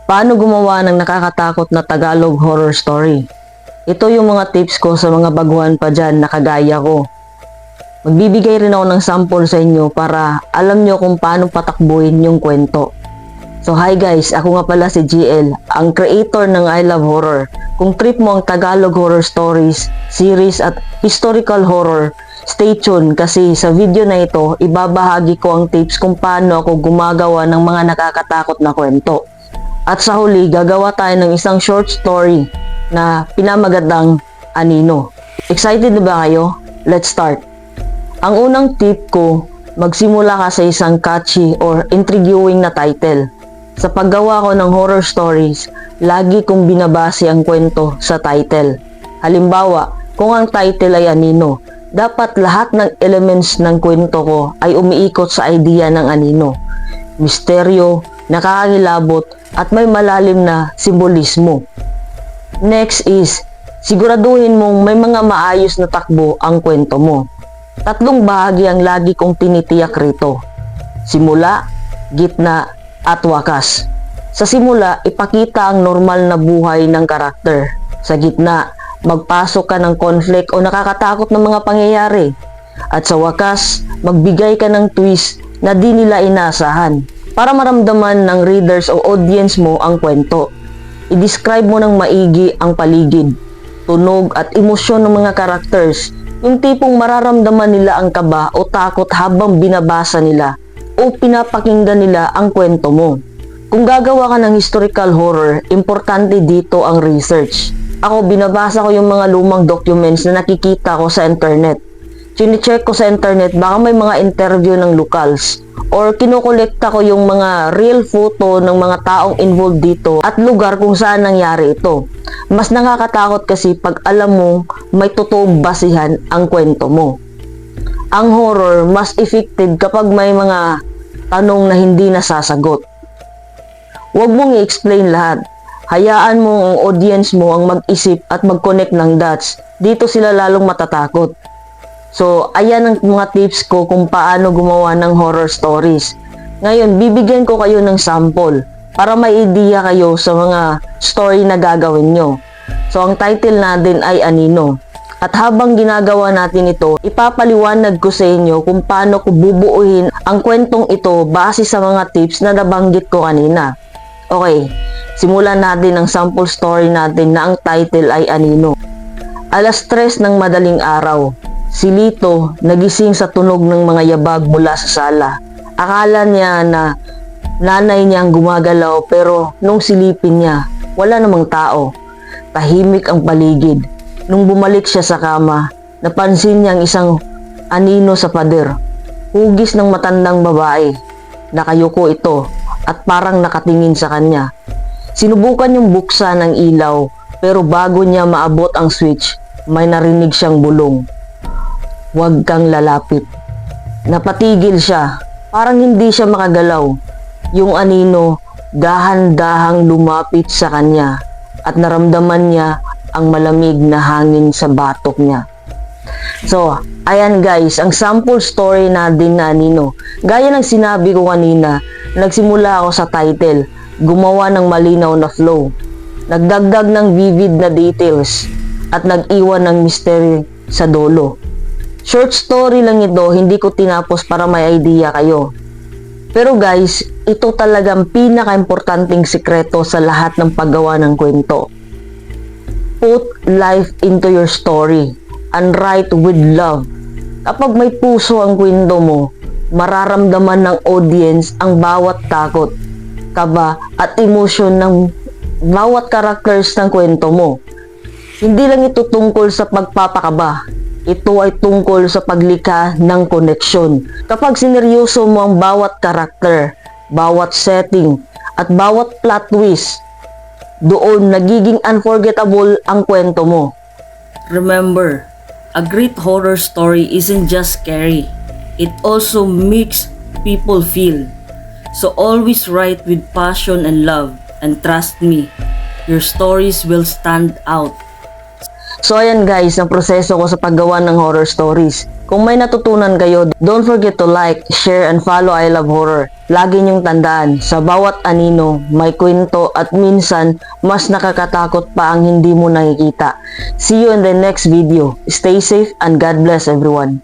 Paano gumawa ng nakakatakot na Tagalog horror story? Ito yung mga tips ko sa mga baguhan pa dyan na kagaya ko. Magbibigay rin ako ng sample sa inyo para alam nyo kung paano patakbuhin yung kwento. So hi guys, ako nga pala si GL, ang creator ng I Love Horror. Kung trip mo ang Tagalog horror stories, series at historical horror, stay tuned kasi sa video na ito, ibabahagi ko ang tips kung paano ako gumagawa ng mga nakakatakot na kwento. At sa huli, gagawa tayo ng isang short story na pinamagatang Anino. Excited na ba kayo? Let's start! Ang unang tip ko, magsimula ka sa isang catchy or intriguing na title. Sa paggawa ko ng horror stories, lagi kong binabase ang kwento sa title. Halimbawa, kung ang title ay Anino, dapat lahat ng elements ng kwento ko ay umiikot sa idea ng Anino. Misteryo, nakakakilabot, at may malalim na simbolismo. Next is, siguraduhin mong may mga maayos na takbo ang kwento mo. Tatlong bahagi ang lagi kong tinitiyak rito. Simula, gitna, at wakas. Sa simula, ipakita ang normal na buhay ng karakter. Sa gitna, magpasok ka ng conflict o nakakatakot na mga pangyayari. At sa wakas, magbigay ka ng twist na di nila inaasahan para maramdaman ng readers o audience mo ang kwento. I-describe mo ng maigi ang paligid, tunog at emosyon ng mga characters, yung tipong mararamdaman nila ang kaba o takot habang binabasa nila o pinapakinggan nila ang kwento mo. Kung gagawa ka ng historical horror, importante dito ang research. Ako, binabasa ko yung mga lumang documents na nakikita ko sa internet. Chine-check ko sa internet baka may mga interview ng locals or kinokolekta ko yung mga real photo ng mga taong involved dito at lugar kung saan nangyari ito. Mas nakakatakot kasi pag alam mo may totoong basihan ang kwento mo. Ang horror mas effective kapag may mga tanong na hindi nasasagot. Huwag mong i-explain lahat. Hayaan mo ang audience mo ang mag-isip at mag-connect ng dots. Dito sila lalong matatakot. So, ayan ang mga tips ko kung paano gumawa ng horror stories. Ngayon, bibigyan ko kayo ng sample para may idea kayo sa mga story na gagawin nyo. So, ang title natin ay Anino. At habang ginagawa natin ito, ipapaliwanag ko sa inyo kung paano ko bubuuin ang kwentong ito base sa mga tips na nabanggit ko kanina. Okay, simulan natin ang sample story natin na ang title ay Anino. Alas 3 ng madaling araw. Si Lito nagising sa tunog ng mga yabag mula sa sala. Akala niya na nanay niya ang gumagalaw pero nung silipin niya, wala namang tao. Tahimik ang paligid. Nung bumalik siya sa kama, napansin niya ang isang anino sa pader. Hugis ng matandang babae. Nakayuko ito at parang nakatingin sa kanya. Sinubukan niyang buksan ang ilaw pero bago niya maabot ang switch, may narinig siyang bulong. Huwag kang lalapit. Napatigil siya. Parang hindi siya makagalaw. Yung anino, dahan-dahang lumapit sa kanya at naramdaman niya ang malamig na hangin sa batok niya. So, ayan guys, ang sample story natin na Anino. Gaya ng sinabi ko kanina, nagsimula ako sa title, gumawa ng malinaw na flow, nagdagdag ng vivid na details, at nag-iwan ng mystery sa dulo. Short story lang ito, hindi ko tinapos para may idea kayo. Pero guys, ito talagang pinaka-importanting sikreto sa lahat ng paggawa ng kwento. Put life into your story and write with love. Kapag may puso ang kwento mo, mararamdaman ng audience ang bawat takot, kaba at emosyon ng bawat characters ng kwento mo. Hindi lang ito tungkol sa pagpapakaba. Ito ay tungkol sa paglikha ng koneksyon. Kapag sineryoso mo ang bawat karakter, bawat setting, at bawat plot twist, doon nagiging unforgettable ang kwento mo. Remember, a great horror story isn't just scary. It also makes people feel. So always write with passion and love, and trust me, your stories will stand out. So ayan guys, ang proseso ko sa paggawa ng horror stories. Kung may natutunan kayo, don't forget to like, share, and follow I Love Horror. Lagi niyong tandaan, sa bawat anino, may kwento at minsan, mas nakakatakot pa ang hindi mo nakikita. See you in the next video. Stay safe and God bless everyone.